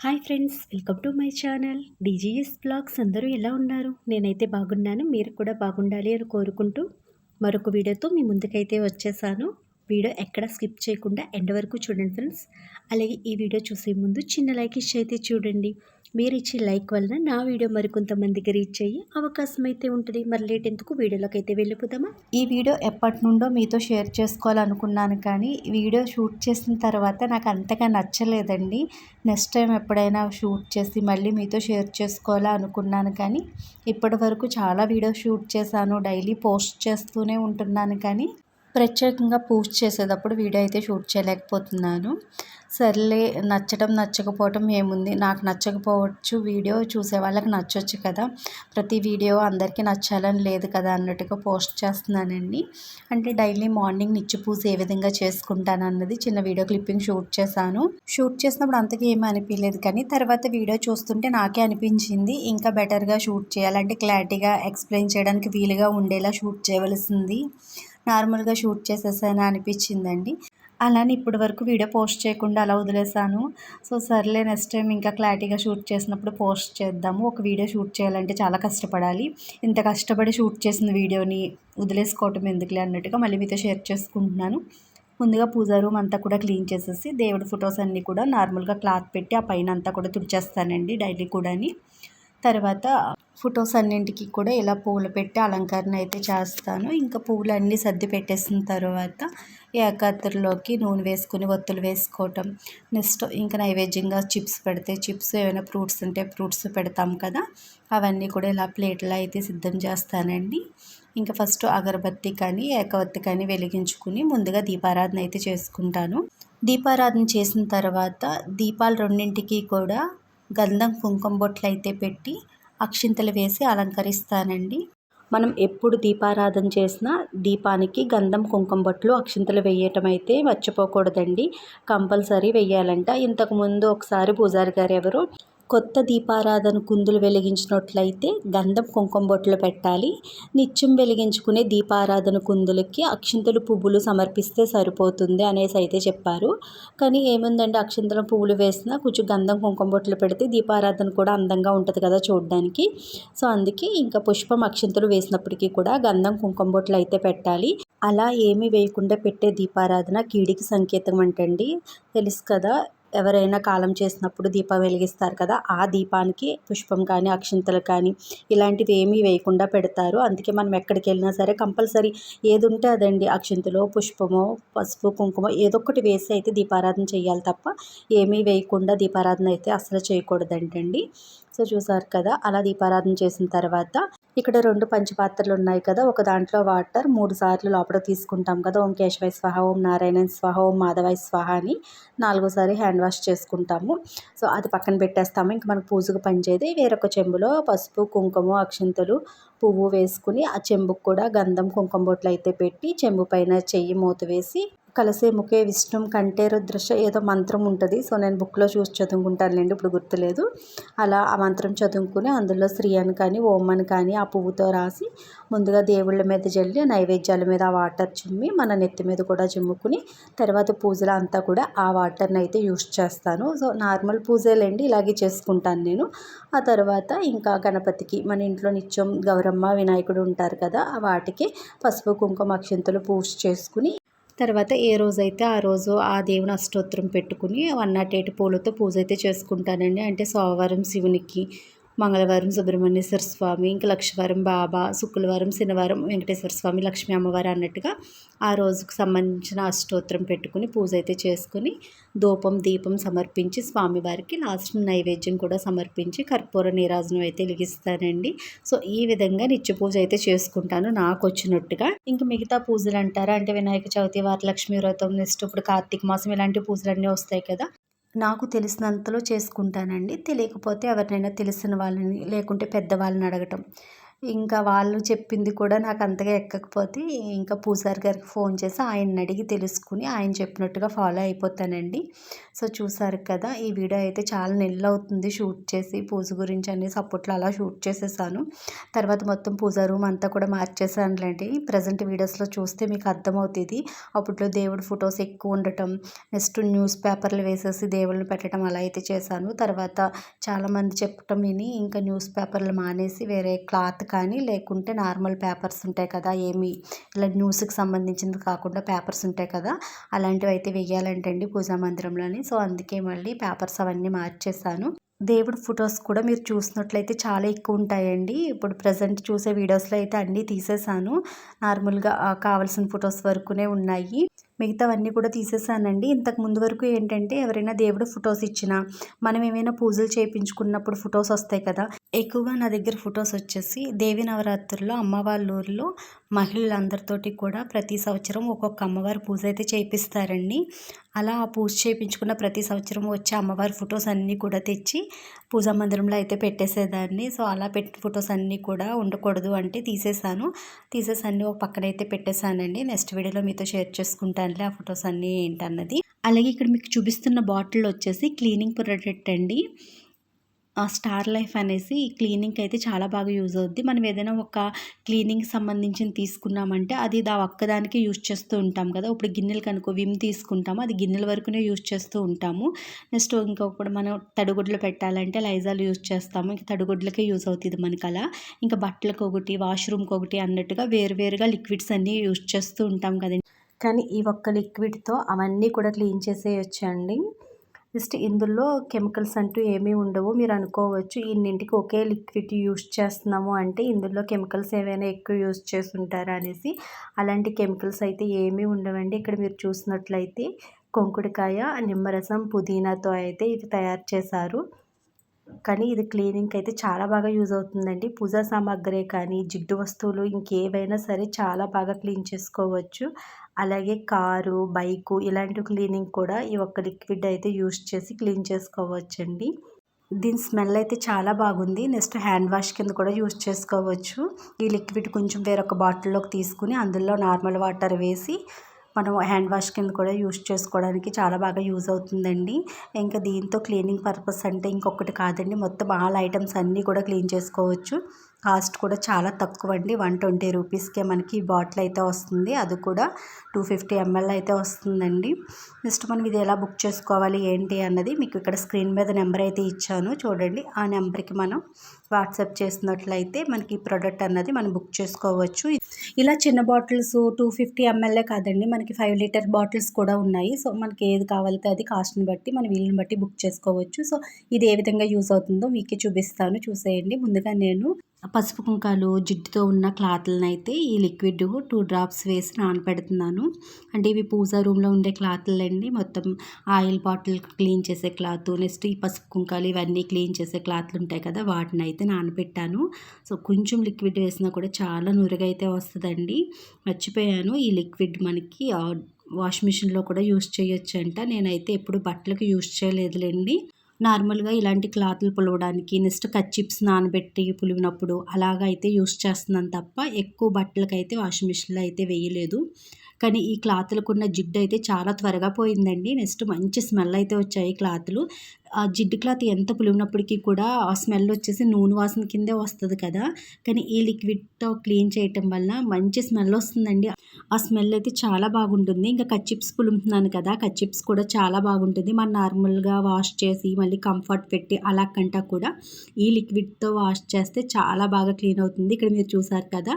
Hi friends, welcome to my channel DGS blogs. అందరూ ఎలా ఉన్నారు? నేనైతే బాగున్నాను. మీరు కూడా బాగుండాలి అని కోరుకుంటూ మరొక వీడియోతో మీ ముందుకైతే వచ్చేసాను. వీడియో ఎక్కడ స్కిప్ చేయకుండా ఎండ్ వరకు చూడండి ఫ్రెండ్స్. అలాగే ఈ వీడియో చూసే ముందు చిన్న లైక్ ఇచ్చి అయితే చూడండి. మీరు ఇచ్చే లైక్ వలన నా వీడియో మరికొంతమందికి రీచ్ అయ్యి అవకాశం అయితే ఉంటుంది. మరి లేట్ ఎందుకు, వీడియోలోకి అయితే వెళ్ళిపోదామా? ఈ వీడియో ఎప్పటి నుండో మీతో షేర్ చేసుకోవాలనుకున్నాను, కానీ వీడియో షూట్ చేసిన తర్వాత నాకు అంతగా నచ్చలేదండి. నెక్స్ట్ టైం ఎప్పుడైనా షూట్ చేసి మళ్ళీ మీతో షేర్ చేసుకోవాలా అనుకున్నాను, కానీ ఇప్పటి వరకు చాలా వీడియో షూట్ చేశాను, డైలీ పోస్ట్ చేస్తూనే ఉంటున్నాను, కానీ ప్రత్యేకంగా పోస్ట్ చేసేటప్పుడు వీడియో అయితే షూట్ చేయలేకపోతున్నాను. సర్లే, నచ్చడం నచ్చకపోవటం ఏముంది, నాకు నచ్చకపోవచ్చు, వీడియో చూసే వాళ్ళకి నచ్చవచ్చు కదా, ప్రతి వీడియో అందరికీ నచ్చాలని లేదు కదా అన్నట్టుగా పోస్ట్ చేస్తున్నానండి. అంటే డైలీ మార్నింగ్ నిత్య పూజ ఏ విధంగా చేసుకుంటాను అన్నది చిన్న వీడియో క్లిప్పింగ్ షూట్ చేశాను. షూట్ చేసినప్పుడు అంతగా ఏమీ అనిపించలేదు, కానీ తర్వాత వీడియో చూస్తుంటే నాకే అనిపించింది ఇంకా బెటర్గా షూట్ చేయాలంటే క్లారిటీగా ఎక్స్ప్లెయిన్ చేయడానికి వీలుగా ఉండేలా షూట్ చేయవలసింది, నార్మల్గా షూట్ చేసేసాను అనిపించిందండి. అలానే ఇప్పటి వరకు వీడియో పోస్ట్ చేయకుండా అలా వదిలేసాను. సో సర్లే, నెక్స్ట్ టైం ఇంకా క్లారిటీగా షూట్ చేసినప్పుడు పోస్ట్ చేద్దాము. ఒక వీడియో షూట్ చేయాలంటే చాలా కష్టపడాలి, ఇంత కష్టపడి షూట్ చేసిన వీడియోని వదిలేసుకోవటం ఎందుకులే అన్నట్టుగా మళ్ళీ మీతో షేర్ చేసుకుంటున్నాను. ముందుగా పూజా రూమ్ అంతా కూడా క్లీన్ చేసేసి దేవుడి ఫొటోస్ అన్నీ కూడా నార్మల్గా క్లాత్ పెట్టి ఆ పైన అంతా కూడా తుడిచేస్తానండి డైలీ కూడాని. తర్వాత ఫొటోస్ అన్నింటికి కూడా ఇలా పూలు పెట్టి అలంకరణ అయితే చేస్తాను. ఇంకా పువ్వులు అన్నీ సర్ది పెట్టేసిన తర్వాత ఏకాత్రలోకి నూనె వేసుకుని ఒత్తులు వేసుకోవటం. నెక్స్ట్ ఇంకా నైవేద్యంగా చిప్స్ పెడితే చిప్స్, ఏమైనా ఫ్రూట్స్ ఉంటే ఫ్రూట్స్ పెడతాం కదా, అవన్నీ కూడా ఇలా ప్లేట్లో అయితే సిద్ధం చేస్తానండి. ఇంకా ఫస్ట్ అగరబత్తి కానీ ఏకవత్తి కానీ వెలిగించుకుని ముందుగా దీపారాధన అయితే చేసుకుంటాను. దీపారాధన చేసిన తర్వాత దీపాలు రెండింటికి కూడా గంధం కుంకుమ బొట్లు అయితే పెట్టి అక్షింతలు వేసి అలంకరిస్తానండి. మనం ఎప్పుడు దీపారాధన చేసినా దీపానికి గంధం కుంకుమ బొట్లు అక్షింతలు వేయటం అయితే మర్చిపోకూడదండి, కంపల్సరీ వేయాలంట. ఇంతకుముందు ఒకసారి పూజారి గారు ఎవరు కొత్త దీపారాధన కుందులు వెలిగించినట్లయితే గంధం కుంకుమ బొట్లు పెట్టాలి, నిత్యం వెలిగించుకునే దీపారాధన కుందులకి అక్షింతలు పువ్వులు సమర్పిస్తే సరిపోతుంది అనేసి అయితే చెప్పారు. కానీ ఏముందండి, అక్షింతలు పువ్వులు వేసినా కొంచెం గంధం కుంకుమ బొట్లు పెడితే దీపారాధన కూడా అందంగా ఉంటుంది కదా చూడడానికి. సో అందుకే ఇంకా పుష్పం అక్షింతలు వేసినప్పటికీ కూడా గంధం కుంకుమ బొట్లు అయితే పెట్టాలి. అలా ఏమీ వేయకుండా పెట్టే దీపారాధన కీడికి సంకేతం అంటండి, తెలుసు కదా. ఎవరైనా కాలం చేసినప్పుడు దీపం వెలిగిస్తారు కదా, ఆ దీపానికి పుష్పం కానీ అక్షింతలు కానీ ఇలాంటివి ఏమీ వేయకుండా పెడతారు. అందుకే మనం ఎక్కడికి వెళ్ళినా సరే కంపల్సరీ ఏది ఉంటే అదండి, అక్షింతలో పుష్పమో పసుపు కుంకుమ ఏదో ఒకటి వేసి అయితే దీపారాధన చేయాలి తప్ప ఏమీ వేయకుండా దీపారాధన అయితే అసలు చేయకూడదంటండి. సో చూసారు కదా, అలా దీపారాధన చేసిన తర్వాత ఇక్కడ 2 పంచపాత్రలు ఉన్నాయి కదా, ఒక దాంట్లో వాటర్ 3 సార్లు లోపల తీసుకుంటాం కదా, ఓం కేశవాయ స్వాహ, ఓం నారాయణ స్వాహ, ఓం మాధవాయ స్వాహ అని 4సారి హ్యాండ్ వాష్ చేసుకుంటాము. సో అది పక్కన పెట్టేస్తాము. ఇంక మనకు పూజకు పనిచేది వేరొక చెంబులో పసుపు కుంకుమ అక్షింతలు పువ్వు వేసుకుని ఆ చెంబుకు కూడా గంధం కుంకుమ బొట్లు అయితే పెట్టి చెంబు పైన చెయ్యి మూత వేసి కలసే ముఖే విష్ణుం కంఠే రుద్రశ ఏదో మంత్రం ఉంటుంది. సో నేను బుక్లో చూసి చదువుకుంటానులేండి, ఇప్పుడు గుర్తులేదు. అలా ఆ మంత్రం చదువుకుని అందులో శ్రీ అని కానీ ఓం అని కానీ ఆ పువ్వుతో రాసి ముందుగా దేవుళ్ళ మీద జల్లి నైవేద్యాల మీద ఆ వాటర్ చిమ్మి మన నెత్తి మీద కూడా చిమ్ముకుని తర్వాత పూజలు అంతా కూడా ఆ వాటర్ని అయితే యూస్ చేస్తాను. సో నార్మల్ పూజలేండి, ఇలాగే చేసుకుంటాను నేను. ఆ తర్వాత ఇంకా గణపతికి మన ఇంట్లో నిత్యం గౌరమ్మ వినాయకుడు ఉంటారు కదా, వాటికి పసుపు కుంకుమ అక్షింతలు పూజ చేసుకుని తర్వాత ఏ రోజైతే ఆ రోజు ఆ దేవుని అష్టోత్తరం పెట్టుకుని 108 పూలతో పూజ అయితే చేసుకుంటానండి. అంటే సోమవారం శివునికి, మంగళవారం సుబ్రహ్మణ్యేశ్వర స్వామి, ఇంకా లక్షవారం బాబా, శుక్రవారం శనివారం వెంకటేశ్వర స్వామి, లక్ష్మీ అమ్మవారు అన్నట్టుగా ఆ రోజుకు సంబంధించిన అష్టోత్తరం పెట్టుకుని పూజ అయితే చేసుకుని ధూపం దీపం సమర్పించి స్వామివారికి లాస్ట్ నైవేద్యం కూడా సమర్పించి కర్పూర నీరాజనం అయితే వెలిగిస్తానండి. సో ఈ విధంగా నిత్య పూజ అయితే చేసుకుంటాను నాకు వచ్చినట్టుగా. ఇంకా మిగతా పూజలు అంటారా అంటే వినాయక చవితి, వరలక్ష్మి వ్రతం, నెక్స్ట్ ఇప్పుడు కార్తీక మాసం ఇలాంటి పూజలన్నీ వస్తాయి కదా, నాకు తెలిసినంతలో చేసుకుంటానండి. తెలియకపోతే ఎవరినైనా తెలిసిన వాళ్ళని లేకుంటే పెద్దవాళ్ళని అడగటం. ఇంకా వాళ్ళు చెప్పింది కూడా నాకు అంతగా ఎక్కకపోతే ఇంకా పూజారి గారికి ఫోన్ చేసి ఆయన్ని అడిగి తెలుసుకుని ఆయన చెప్పినట్టుగా ఫాలో అయిపోతానండి. సో చూసారు కదా, ఈ వీడియో అయితే చాలా నెలలవుతుంది షూట్ చేసి. పూజ గురించి అనేసి అప్పట్లో అలా షూట్ చేసేసాను. తర్వాత మొత్తం పూజా రూమ్ అంతా కూడా మార్చేసానులేండి. ప్రజెంట్ వీడియోస్లో చూస్తే మీకు అర్థమవుతుంది. అప్పట్లో దేవుడి ఫొటోస్ ఎక్కువ ఉండటం, నెక్స్ట్ న్యూస్ పేపర్లు వేసేసి దేవుళ్ళని పెట్టడం అలా అయితే చేశాను. తర్వాత చాలామంది చెప్పటం విని ఇంకా న్యూస్ పేపర్లు మానేసి వేరే క్లాత్ కానీ లేకుంటే నార్మల్ పేపర్స్ ఉంటాయి కదా, ఏమి ఇలా న్యూస్కి సంబంధించింది కాకుండా పేపర్స్ ఉంటాయి కదా, అలాంటివి అయితే వెయ్యాలంటండి పూజా మందిరంలోని. సో అందుకే మళ్ళీ పేపర్స్ అవన్నీ మార్చేసాను. దేవుడి ఫొటోస్ కూడా మీరు చూసినట్లయితే చాలా ఎక్కువ ఉంటాయండి. ఇప్పుడు ప్రజెంట్ చూసే వీడియోస్లో అయితే అన్నీ తీసేసాను. నార్మల్గా కావాల్సిన ఫొటోస్ వరకునే ఉన్నాయి. మిగతావన్నీ కూడా తీసేసానండి. ఇంతకు ముందు వరకు ఏంటంటే ఎవరైనా దేవుడు ఫొటోస్ ఇచ్చినా, మనం ఏమైనా పూజలు చేయించుకున్నప్పుడు ఫొటోస్ వస్తాయి కదా, ఎక్కువగా నా దగ్గర ఫొటోస్ వచ్చేసి దేవి నవరాత్రుల్లో అమ్మ వాళ్ళ ఊరిలో మహిళలందరితోటి కూడా ప్రతి సంవత్సరం ఒక్కొక్క అమ్మవారి పూజ అయితే చేయిస్తారండి. అలా ఆ పూజ చేయించుకున్న ప్రతి సంవత్సరం వచ్చే అమ్మవారి ఫొటోస్ అన్నీ కూడా తెచ్చి పూజా మందిరంలో అయితే పెట్టేసేదాన్ని. సో అలా పెట్టిన ఫొటోస్ అన్నీ కూడా ఉండకూడదు అంటే తీసేసాను. తీసేసి అన్నీ ఒక పక్కన అయితే పెట్టేశానండి. నెక్స్ట్ వీడియోలో మీతో షేర్ చేసుకుంటానులే ఆ ఫొటోస్ అన్నీ ఏంటన్నది. అలాగే ఇక్కడ మీకు చూపిస్తున్న బాటిల్ వచ్చేసి క్లీనింగ్ ప్రొడక్ట్ అండి. స్టార్ లైఫ్ అనేసి క్లీనింగ్కి అయితే చాలా బాగా యూజ్ అవుద్ది. మనం ఏదైనా ఒక క్లీనింగ్ సంబంధించింది తీసుకున్నామంటే అది ఒక్కదానికి యూజ్ చేస్తూ ఉంటాం కదా. ఇప్పుడు గిన్నెలు కనుకో విమ్ తీసుకుంటాము, అది గిన్నెల వరకునే యూజ్ చేస్తూ ఉంటాము. నెక్స్ట్ ఇంకొకటి మనం తడిగుడ్లు పెట్టాలంటే లైజాల్ యూజ్ చేస్తాము, ఇంక తడిగుడ్లకే యూజ్ అవుతుంది మనకు అలా. ఇంకా బట్టలకు ఒకటి, వాష్రూమ్కి ఒకటి అన్నట్టుగా వేరువేరుగా లిక్విడ్స్ అన్నీ యూజ్ చేస్తూ ఉంటాం కదండి. కానీ ఈ ఒక్క లిక్విడ్తో అవన్నీ కూడా క్లీన్ చేసేయొచ్చండి. జస్ట్ ఇందులో కెమికల్స్ అంటూ ఏమీ ఉండవు. మీరు అనుకోవచ్చు ఇన్నింటికి ఒకే లిక్విడ్ యూస్ చేస్తున్నాము అంటే ఇందులో కెమికల్స్ ఏమైనా ఎక్కువ యూస్ చేస్తుంటారా అనేసి. అలాంటి కెమికల్స్ అయితే ఏమీ ఉండవండి. ఇక్కడ మీరు చూసినట్లయితే కొంకుడికాయ, నిమ్మరసం, పుదీనాతో అయితే ఇది తయారు చేశారు. కానీ ఇది క్లీనింగ్కి అయితే చాలా బాగా యూజ్ అవుతుందండి. పూజా సామాగ్రే కానీ జిడ్డు వస్తువులు ఇంకేవైనా సరే చాలా బాగా క్లీన్ చేసుకోవచ్చు. అలాగే కారు, బైకు ఇలాంటి క్లీనింగ్ కూడా ఈ ఒక్క లిక్విడ్ అయితే యూజ్ చేసి క్లీన్ చేసుకోవచ్చండి. దీని స్మెల్ అయితే చాలా బాగుంది. నెక్స్ట్ హ్యాండ్ వాష్ కింద కూడా యూజ్ చేసుకోవచ్చు. ఈ లిక్విడ్ కొంచెం వేరొక బాటిల్లోకి తీసుకుని అందులో నార్మల్ వాటర్ వేసి మనం హ్యాండ్ వాష్ కింద కూడా యూజ్ చేసుకోవడానికి చాలా బాగా యూజ్ అవుతుందండి. ఇంకా దీంతో క్లీనింగ్ పర్పస్ అంటే ఇంకొకటి కాదండి, మొత్తం ఆల్ ఐటమ్స్ అన్నీ కూడా క్లీన్ చేసుకోవచ్చు. కాస్ట్ కూడా చాలా తక్కువ అండి. 120 రూపీస్కే మనకి ఈ బాటిల్ అయితే వస్తుంది. అది కూడా 250 ml అయితే వస్తుందండి. నెక్స్ట్ మనం ఇది ఎలా బుక్ చేసుకోవాలి ఏంటి అన్నది మీకు ఇక్కడ స్క్రీన్ మీద నెంబర్ అయితే ఇచ్చాను చూడండి. ఆ నెంబర్కి మనం వాట్సాప్ చేసినట్లయితే మనకి ఈ ప్రోడక్ట్ అన్నది మనం బుక్ చేసుకోవచ్చు. ఇలా చిన్న బాటిల్స్ 250 ml కాదండి, మనకి 5 లీటర్ బాటిల్స్ కూడా ఉన్నాయి. సో మనకి ఏది కావాలితే అది కాస్ట్ని బట్టి మన వీలుని బట్టి బుక్ చేసుకోవచ్చు. సో ఇది ఏ విధంగా యూజ్ అవుతుందో మీకే చూపిస్తాను, చూసేయండి. ముందుగా నేను పసుపు కుంకాలు జిడ్డుతో ఉన్న క్లాత్లను అయితే ఈ లిక్విడ్ 2 డ్రాప్స్ వేసి నానపెడుతున్నాను. అంటే ఇవి పూజా రూమ్లో ఉండే క్లాత్లు అండి. మొత్తం ఆయిల్ బాటిల్ క్లీన్ చేసే క్లాత్, నెక్స్ట్ ఈ పసుపు కుంకాలు ఇవన్నీ క్లీన్ చేసే క్లాత్లు ఉంటాయి కదా, వాటిని అయితే నానపెట్టాను. సో కొంచెం లిక్విడ్ వేసినా కూడా చాలా నురుగా అయితే వస్తుందండి. మర్చిపోయాను, ఈ లిక్విడ్ మనకి వాష్ మిషన్లో కూడా యూస్ చేయొచ్చంట. నేనైతే ఎప్పుడు బట్టలకు యూస్ చేయలేదులేండి. నార్మల్గా ఇలాంటి క్లాత్లు పులవడానికి, నెక్స్ట్ కర్చీప్స్ నానబెట్టి పులివినప్పుడు అలాగైతే యూస్ చేస్తున్నాను తప్ప ఎక్కువ బట్టలకైతే వాషింగ్ మిషన్లో అయితే వేయలేదు. కానీ ఈ క్లాత్లకున్న జిడ్డు అయితే చాలా త్వరగా పోయిందండి. నెక్స్ట్ మంచి స్మెల్ అయితే వచ్చాయి క్లాత్లు. ఆ జిడ్డు క్లాత్ ఎంత పులివినప్పటికీ కూడా ఆ స్మెల్ వచ్చేసి నూనె వాసన కిందే వస్తుంది కదా, కానీ ఈ లిక్విడ్తో క్లీన్ చేయటం వల్ల మంచి స్మెల్ వస్తుందండి. ఆ స్మెల్ అయితే చాలా బాగుంటుంది. ఇంకా కర్చీప్స్ పులుముతున్నాను కదా, కర్చీప్స్ కూడా చాలా బాగుంటుంది. మనం నార్మల్గా వాష్ చేసి మళ్ళీ కంఫర్ట్ పెట్టి అలా కంటా కూడా ఈ లిక్విడ్తో వాష్ చేస్తే చాలా బాగా క్లీన్ అవుతుంది. ఇక్కడ మీరు చూసారు కదా,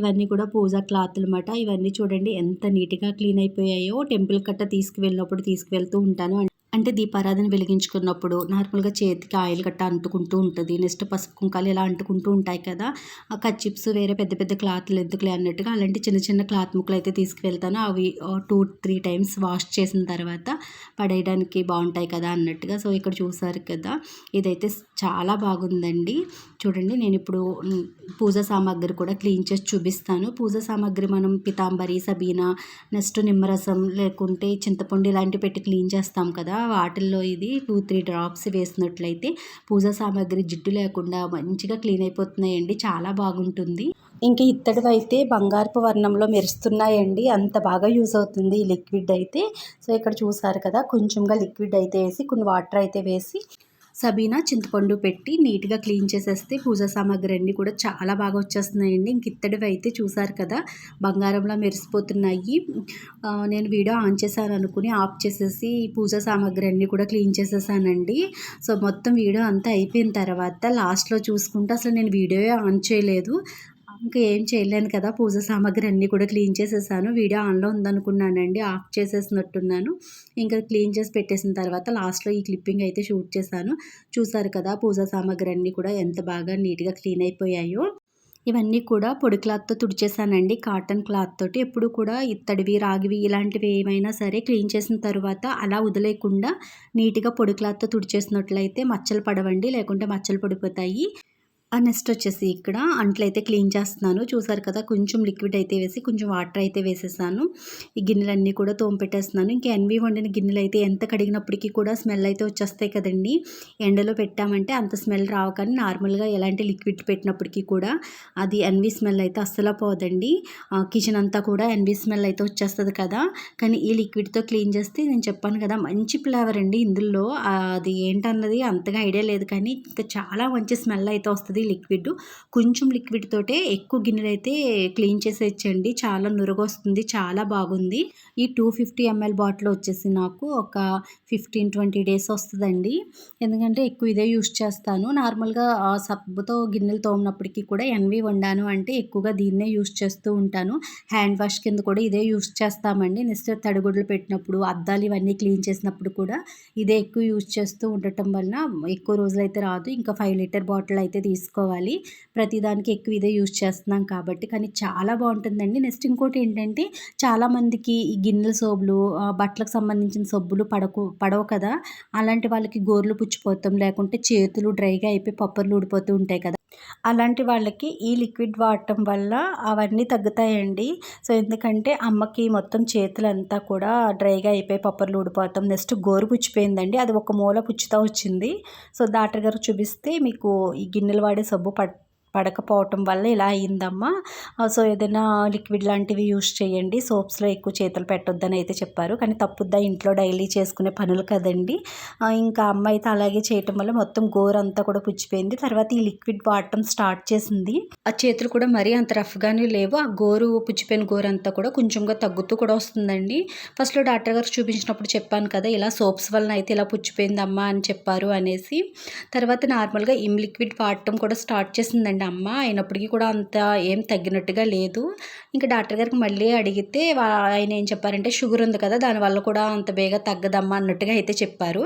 ఇవన్నీ కూడా పూజా క్లాత్లు అన్నమాట. ఇవన్నీ చూడండి ఎంత నీట్గా క్లీన్ అయిపోయాయో. టెంపుల్ కట్ట తీసుకువెళ్ళినప్పుడు తీసుకువెళ్తూ ఉంటాను. అంటే దీపారాధన వెలిగించుకున్నప్పుడు నార్మల్గా చేతికి ఆయిల్ గట్ట అంటుకుంటూ ఉంటుంది. నెక్స్ట్ పసుపు కుంకాలు ఇలా అంటుకుంటూ ఉంటాయి కదా, ఆ కర్చీప్స్ వేరే పెద్ద పెద్ద క్లాత్లు ఎందుకులే అన్నట్టుగా అలాంటి చిన్న చిన్న క్లాత్ ముక్కలు అయితే తీసుకువెళ్తాను. అవి 2-3 టైమ్స్ వాష్ చేసిన తర్వాత పడేయడానికి బాగుంటాయి కదా అన్నట్టుగా. సో ఇక్కడ చూసారు కదా, ఇదైతే చాలా బాగుందండి. చూడండి, నేను ఇప్పుడు పూజా సామాగ్రి కూడా క్లీన్ చేసి చూపిస్తాను. పూజా సామాగ్రి మనం పితాంబరి, సబీనా, నెక్స్ట్ నిమ్మరసం లేకుంటే చింతపండు ఇలాంటివి పెట్టి క్లీన్ చేస్తాం కదా, వాటిల్లో ఇది 2-3 డ్రాప్స్ వేసినట్లయితే పూజా సామాగ్రి జిడ్డు లేకుండా మంచిగా క్లీన్ అయిపోతున్నాయండి. చాలా బాగుంటుంది. ఇంక ఇత్తడివైతే బంగారపు వర్ణంలో మెరుస్తున్నాయండి. అంత బాగా యూజ్ అవుతుంది ఈ లిక్విడ్ అయితే. సో ఇక్కడ చూసారు కదా, కొంచెంగా లిక్విడ్ అయితే వేసి కొన్ని వాటర్ అయితే వేసి సబీనా చింతపండు పెట్టి నీట్గా క్లీన్ చేసేస్తే పూజా సామాగ్రి అన్నీ కూడా చాలా బాగా వచ్చేస్తున్నాయండి. ఇంక ఇత్తడివి అయితే చూసారు కదా, బంగారంలా మెరిసిపోతున్నాయి. నేను వీడియో ఆన్ చేశాను అనుకుని ఆఫ్ చేసేసి పూజా సామాగ్రి అన్నీ కూడా క్లీన్ చేసేసానండి. సో మొత్తం వీడియో అంతా అయిపోయిన తర్వాత లాస్ట్లో చూసుకుంటే అసలు నేను వీడియో ఆన్ చేయలేదు. ఇంకా ఏం చేయలేను కదా, పూజ సామాగ్రి అన్నీ కూడా క్లీన్ చేసేసాను. వీడియో ఆన్లో ఉందనుకున్నానండి, ఆఫ్ చేసేసినట్టున్నాను. ఇంకా క్లీన్ చేసి పెట్టేసిన తర్వాత లాస్ట్లో ఈ క్లిప్పింగ్ అయితే షూట్ చేశాను. చూసారు కదా, పూజా సామాగ్రి అన్నీ కూడా ఎంత బాగా నీట్గా క్లీన్ అయిపోయాయో. ఇవన్నీ కూడా పొడి క్లాత్తో తుడిచేసానండి, కాటన్ క్లాత్ తోటి. ఎప్పుడు కూడా ఇత్తడివి, రాగివి ఇలాంటివి ఏమైనా సరే క్లీన్ చేసిన తర్వాత అలా వదిలేయకుండా నీట్గా పొడి క్లాత్తో తుడిచేసినట్లయితే మచ్చలు పడవండి, లేకుంటే మచ్చలు పడిపోతాయి. నెక్స్ట్ వచ్చేసి ఇక్కడ అంట్లయితే క్లీన్ చేస్తున్నాను. చూసారు కదా, కొంచెం లిక్విడ్ అయితే వేసి కొంచెం వాటర్ అయితే వేసేసాను. ఈ గిన్నెలన్నీ కూడా తోమిపెట్టేస్తున్నాను. ఇంకా ఎన్వి వండిన గిన్నెలు అయితే ఎంత కడిగినప్పటికీ కూడా స్మెల్ అయితే వచ్చేస్తాయి కదండి. ఎండలో పెట్టామంటే అంత స్మెల్ రావు, కానీ నార్మల్గా ఎలాంటి లిక్విడ్ పెట్టినప్పటికీ కూడా అది ఎన్వి స్మెల్ అయితే అస్సలు పోదండి. కిచెన్ అంతా కూడా ఎన్వి స్మెల్ అయితే వచ్చేస్తుంది కదా. కానీ ఈ లిక్విడ్తో క్లీన్ చేస్తే నేను చెప్పాను కదా, మంచి ఫ్లేవర్ అండి ఇందులో. అది ఏంటన్నది అంతగా ఐడియా లేదు, కానీ ఇంకా చాలా మంచి స్మెల్ అయితే వస్తుంది లిక్విడ్. కొంచెం లిక్విడ్ తోటే ఎక్కువ గిన్నెలు అయితే క్లీన్ చేసేయచ్చండి. చాలా నురగొస్తుంది, చాలా బాగుంది. ఈ 250 ml బాటిల్ వచ్చేసి నాకు ఒక 15-20 డేస్ వస్తుందండి. ఎందుకంటే ఎక్కువ ఇదే యూస్ చేస్తాను. నార్మల్గా సబ్బుతో గిన్నెలు తోమినప్పటికీ కూడా ఎన్వి వండాను అంటే ఎక్కువగా దీన్నే యూస్ చేస్తూ ఉంటాను. హ్యాండ్ వాష్ కింద కూడా ఇదే యూస్ చేస్తామండి. నెక్స్ట్ తడిగుడ్లు పెట్టినప్పుడు, అద్దాలు ఇవన్నీ క్లీన్ చేసినప్పుడు కూడా ఇదే ఎక్కువ యూస్ చేస్తూ ఉండటం వలన ఎక్కువ రోజులైతే రాదు. ఇంకా 5 లీటర్ బాటిల్ అయితే తీసుకోవాలి. ప్రతిదానికి ఎక్కువ ఇదే యూస్ చేస్తున్నాం కాబట్టి. కానీ చాలా బాగుంటుందండి. నెక్స్ట్ ఇంకోటి ఏంటంటే, చాలామందికి ఈ గిన్నెల సోపులు, బట్టలకు సంబంధించిన సబ్బులు పడవు కదా. అలాంటి వాళ్ళకి గోర్లు పుచ్చిపోతాం, లేకుంటే చేతులు డ్రైగా అయిపోయి పప్పర్లు ఊడిపోతూ ఉంటాయి కదా. అలాంటి వాళ్ళకి ఈ లిక్విడ్ వాడటం వల్ల అవన్నీ తగ్గుతాయండి. సో ఎందుకంటే అమ్మకి మొత్తం చేతులంతా కూడా డ్రైగా అయిపోయి పప్పర్లు ఊడిపోతాం. నెక్స్ట్ గోరు పుచ్చిపోయిందండి, అది ఒక మూల పుచ్చుతా వచ్చింది. సో డాక్టర్ గారు చూపిస్తే మీకు ఈ గిన్నెలు వాడే సబ్బు పడకపోవటం వల్ల ఇలా అయిందమ్మా. సో ఏదైనా లిక్విడ్ లాంటివి యూస్ చేయండి, సోప్స్లో ఎక్కువ చేతులు పెట్టొద్దని అయితే చెప్పారు. కానీ తప్పుద్దా, ఇంట్లో డైలీ చేసుకునే పనులు కదండి. ఇంకా అమ్మ అయితే అలాగే చేయటం వల్ల మొత్తం గోరంతా కూడా పుచ్చిపోయింది. తర్వాత ఈ లిక్విడ్ వాడటం స్టార్ట్ చేసింది. ఆ చేతులు కూడా మరీ అంత రఫ్గానే లేవు. ఆ పుచ్చిపోయిన గోరంతా కూడా కొంచెంగా తగ్గుతూ కూడా వస్తుందండి. ఫస్ట్లో డాక్టర్ గారు చూపించినప్పుడు చెప్పాను కదా, ఇలా సోప్స్ వలన అయితే ఇలా పుచ్చిపోయిందమ్మా అని చెప్పారు అనేసి. తర్వాత నార్మల్గా ఈ లిక్విడ్ వాడటం కూడా స్టార్ట్ చేసిందండి అమ్మ. అయినప్పటికీ కూడా అంత ఏం తగ్గినట్టుగా లేదు. ఇంకా డాక్టర్ గారికి మళ్ళీ అడిగితే ఆయన ఏం చెప్పారంటే, షుగర్ ఉంది కదా, దానివల్ల కూడా అంత బేగా తగ్గదమ్మా అన్నట్టుగా అయితే చెప్పారు.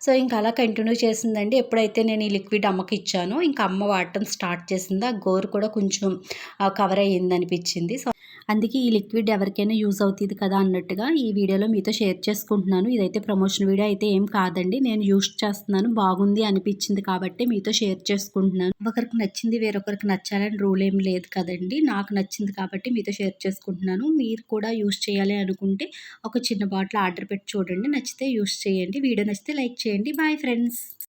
సో ఇంకా అలా కంటిన్యూ చేసిందండి. ఎప్పుడైతే నేను ఈ లిక్విడ్ అమ్మకి ఇచ్చానో ఇంకా అమ్మ వాడటం స్టార్ట్ చేసింది. ఆ గోరు కూడా కొంచెం కవర్ అయ్యింది అనిపించింది. సో అందుకే ఈ లిక్విడ్ ఎవరికైనా యూజ్ అవుతుంది కదా అన్నట్టుగా ఈ వీడియోలో మీతో షేర్ చేసుకుంటున్నాను. ఇదైతే ప్రమోషన్ వీడియో అయితే ఏం కాదండి, నేను యూజ్ చేస్తున్నాను, బాగుంది అనిపించింది కాబట్టి మీతో షేర్ చేసుకుంటున్నాను. ఒకరికి నచ్చింది వేరొకరికి నచ్చాలని రూల్ ఏం లేదు కదండి. నాకు నచ్చింది కాబట్టి మీతో షేర్ చేసుకుంటున్నాను. మీరు కూడా యూజ్ చేయాలి అనుకుంటే ఒక చిన్న బాటిల్ ఆర్డర్ పెట్టి చూడండి, నచ్చితే యూజ్ చేయండి. వీడియో నచ్చితే లైక్ చేయండి. Bye friends.